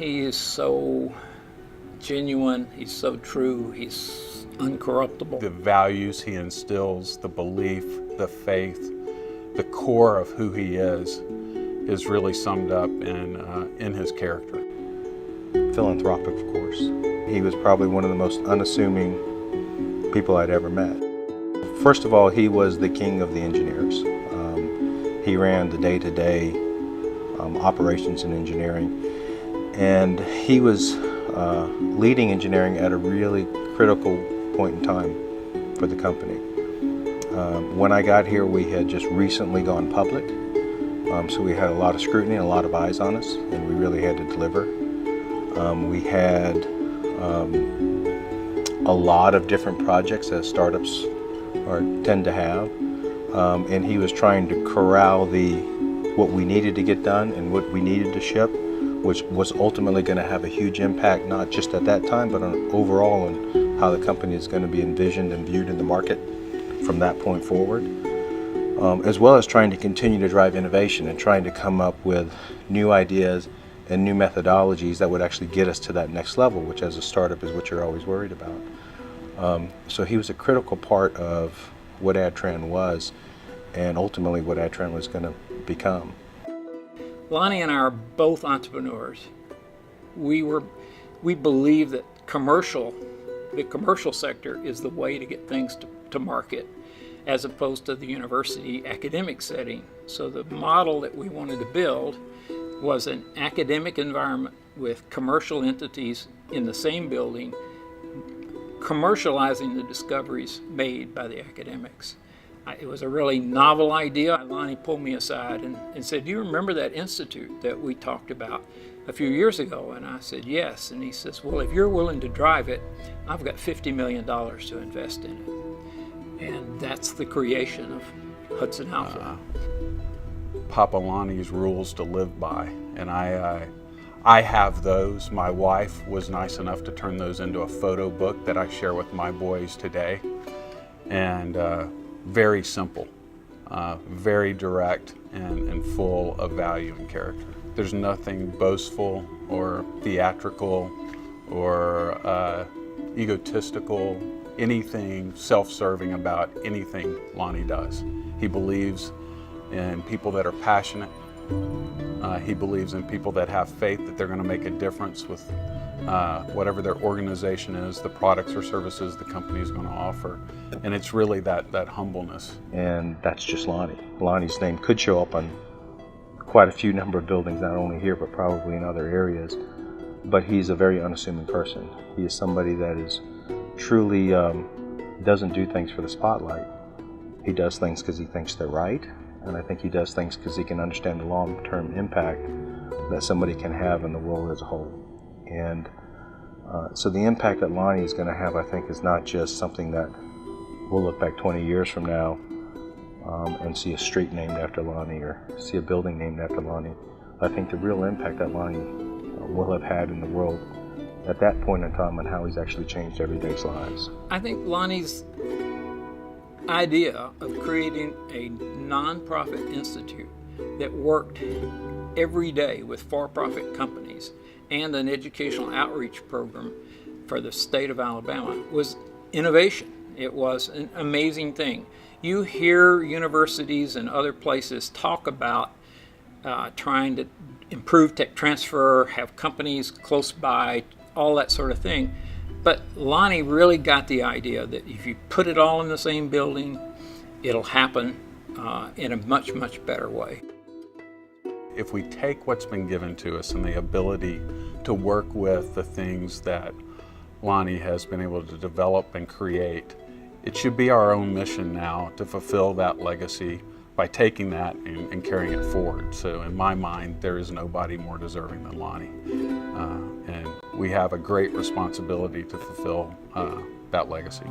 He is so genuine, he's so true, he's uncorruptible. The values he instills, the belief, the faith, the core of who he is really summed up in his character. Philanthropic, of course. He was probably one of the most unassuming people I'd ever met. First of all, he was the king of the engineers. He ran the day-to-day operations and engineering, and he was leading engineering at a really critical point in time for the company. When I got here, we had just recently gone public, so we had a lot of scrutiny and a lot of eyes on us, and we really had to deliver. We had a lot of different projects as startups tend to have, and he was trying to corral what we needed to get done and what we needed to ship, which was ultimately going to have a huge impact, not just at that time, but on overall on how the company is going to be envisioned and viewed in the market from that point forward, as well as trying to continue to drive innovation and trying to come up with new ideas and new methodologies that would actually get us to that next level, which as a startup is what you're always worried about. So he was a critical part of what Adtran was, and ultimately what Adtran was going to become. Lonnie and I are both entrepreneurs. We believe that the commercial sector is the way to get things to market, as opposed to the university academic setting. So the model that we wanted to build was an academic environment with commercial entities in the same building, commercializing the discoveries made by the academics. It was a really novel idea. Lonnie pulled me aside and said, "Do you remember that institute that we talked about a few years ago?" And I said, "Yes." And he says, "Well, if you're willing to drive it, I've got $50 million to invest in it." And that's the creation of Hudson Alpha. Papa Lonnie's rules to live by, and I have those. My wife was nice enough to turn those into a photo book that I share with my boys today. And very simple, very direct, and full of value and character. There's nothing boastful or theatrical or egotistical, anything self-serving about anything Lonnie does. He believes in people that are passionate. He believes in people that have faith that they're going to make a difference with whatever their organization is, the products or services the company is going to offer. And it's really that humbleness. And that's just Lonnie. Lonnie's name could show up on quite a few number of buildings, not only here, but probably in other areas. But he's a very unassuming person. He is somebody that is truly doesn't do things for the spotlight. He does things because he thinks they're right. And I think he does things because he can understand the long-term impact that somebody can have in the world as a whole. And so the impact that Lonnie is going to have, I think, is not just something that we'll look back 20 years from now and see a street named after Lonnie or see a building named after Lonnie. I think the real impact that Lonnie will have had in the world at that point in time and how he's actually changed everyday's lives. I think Lonnie's idea of creating a nonprofit institute that worked every day with for-profit companies and an educational outreach program for the state of Alabama was innovation. It was an amazing thing. You hear universities and other places talk about trying to improve tech transfer, have companies close by, all that sort of thing. But Lonnie really got the idea that if you put it all in the same building, it'll happen in a much, much better way. If we take what's been given to us and the ability to work with the things that Lonnie has been able to develop and create, it should be our own mission now to fulfill that legacy by taking that and carrying it forward. So in my mind, there is nobody more deserving than Lonnie. And we have a great responsibility to fulfill that legacy.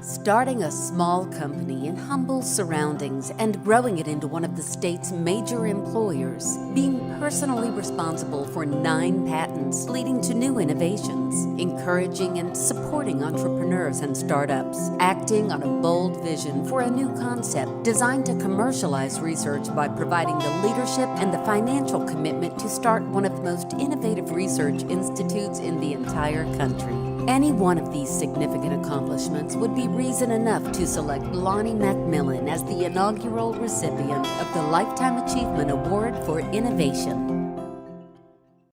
Starting a small company in humble surroundings and growing it into one of the state's major employers, being personally responsible for 9 patents leading to new innovations, encouraging and supporting entrepreneurs and startups, acting on a bold vision for a new concept designed to commercialize research by providing the leadership and the financial commitment to start one of the most innovative research institutes in the entire country. Any one of these significant accomplishments would be reason enough to select Lonnie McMillian as the inaugural recipient of the Lifetime Achievement Award for Innovation.